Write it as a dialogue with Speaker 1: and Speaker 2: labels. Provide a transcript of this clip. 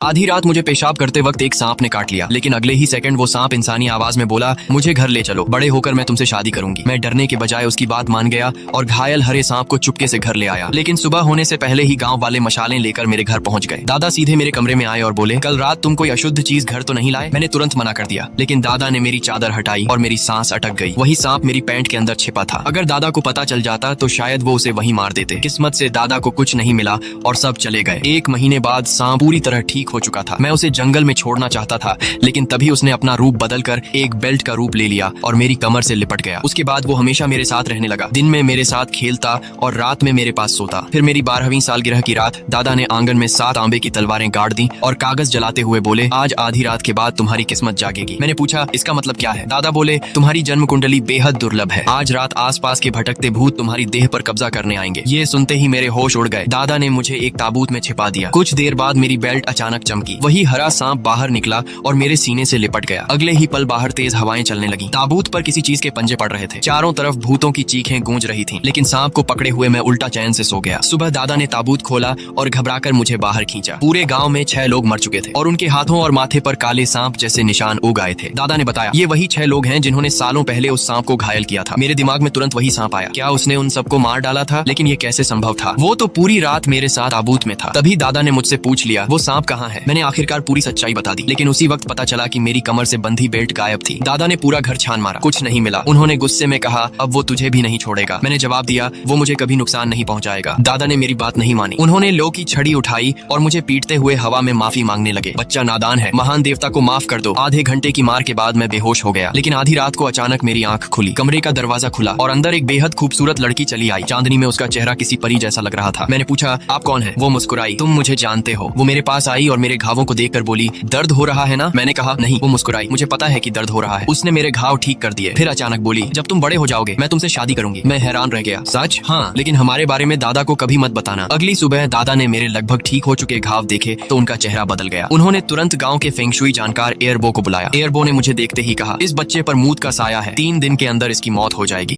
Speaker 1: आधी रात मुझे पेशाब करते वक्त एक सांप ने काट लिया, लेकिन अगले ही सेकंड वो सांप इंसानी आवाज में बोला, मुझे घर ले चलो, बड़े होकर मैं तुमसे शादी करूंगी। मैं डरने के बजाय उसकी बात मान गया और घायल हरे सांप को चुपके से घर ले आया। लेकिन सुबह होने से पहले ही गांव वाले मशालें लेकर मेरे घर पहुंच गए। दादा सीधे मेरे कमरे में आए और बोले, कल रात तुम कोई अशुद्ध चीज घर तो नहीं लाए? मैंने तुरंत मना कर दिया, लेकिन दादा ने मेरी चादर हटाई और मेरी सांस अटक गई। वही सांप मेरी पैंट के अंदर छिपा था। अगर दादा को पता चल जाता तो शायद वो उसे वहीं मार देते। किस्मत से दादा को कुछ नहीं मिला और सब चले गए। 1 महीने बाद सांप पूरी तरह ठीक हो चुका था। मैं उसे जंगल में छोड़ना चाहता था, लेकिन तभी उसने अपना रूप बदलकर एक बेल्ट का रूप ले लिया और मेरी कमर से लिपट गया। उसके बाद वो हमेशा मेरे साथ रहने लगा, दिन में मेरे साथ खेलता और रात में मेरे पास सोता। फिर मेरी 12वीं सालगिरह की रात दादा ने आंगन में 7 तांबे की तलवारें गाड़ दी और कागज जलाते हुए बोले, आज आधी रात के बाद तुम्हारी किस्मत जागेगी। मैंने पूछा, इसका मतलब क्या है? दादा बोले, तुम्हारी जन्म कुंडली बेहद दुर्लभ है। आज रात आसपास के भटकते भूत तुम्हारी देह पर कब्जा करने आएंगे। ये सुनते ही मेरे होश उड़ गए। दादा ने मुझे एक ताबूत में छिपा दिया। कुछ देर बाद मेरी बेल्ट अचानक चमकी। वही हरा सांप बाहर निकला और मेरे सीने से लिपट गया। अगले ही पल बाहर तेज हवाएं चलने लगी। ताबूत पर किसी चीज के पंजे पड़ रहे थे। चारों तरफ भूतों की चीखें गूंज रही थीं, लेकिन सांप को पकड़े हुए मैं उल्टा चैन से सो गया। सुबह दादा ने ताबूत खोला और घबराकर मुझे बाहर खींचा। पूरे गांव में 6 लोग मर चुके थे और उनके हाथों और माथे पर काले सांप जैसे निशान उग आए थे। दादा ने बताया, ये वही 6 लोग हैं जिन्होंने सालों पहले उस सांप को घायल किया था। मेरे दिमाग में तुरंत वही सांप आया। क्या उसने उन सबको मार डाला था? लेकिन ये कैसे संभव था? वो तो पूरी रात मेरे साथ ताबूत में था। तभी दादा ने मुझसे पूछ लिया, वो सांप कहाँ है? मैंने आखिरकार पूरी सच्चाई बता दी, लेकिन उसी वक्त पता चला कि मेरी कमर से बंधी बेल्ट गायब थी। दादा ने पूरा घर छान मारा, कुछ नहीं मिला। उन्होंने गुस्से में कहा, अब वो तुझे भी नहीं छोड़ेगा। मैंने जवाब दिया, वो मुझे कभी नुकसान नहीं पहुंचाएगा। दादा ने मेरी बात नहीं मानी। उन्होंने लो की छड़ी उठाई और मुझे पीटते हुए हवा में माफी मांगने लगे। बच्चा नादान है, महान देवता को माफ कर दो। आधे घंटे की मार के बाद मैं बेहोश हो गया, लेकिन आधी रात को अचानक मेरी आंख खुली। कमरे का दरवाजा खुला और अंदर एक बेहद खूबसूरत लड़की चली आई। चांदनी में उसका चेहरा किसी परी जैसा लग रहा था। मैंने पूछा, आप कौन है? वो मुस्कुराई, तुम मुझे जानते हो। वो मेरे पास आई और मेरे घावों को देखकर बोली, दर्द हो रहा है ना? मैंने कहा, नहीं। वो मुस्कुराई, मुझे पता है कि दर्द हो रहा है। उसने मेरे घाव ठीक कर दिए। फिर अचानक बोली, जब तुम बड़े हो जाओगे मैं तुमसे शादी करूंगी। मैं हैरान रह गया। सच? हाँ, लेकिन हमारे बारे में दादा को कभी मत बताना। अगली सुबह दादा ने मेरे लगभग ठीक हो चुके घाव देखे तो उनका चेहरा बदल गया। उन्होंने तुरंत गांव के फेंगशुई जानकार एयरबो को बुलाया। एयरबो ने मुझे देखते ही कहा, इस बच्चे पर मूत का साया है, 3 दिन के अंदर इसकी मौत हो जाएगी।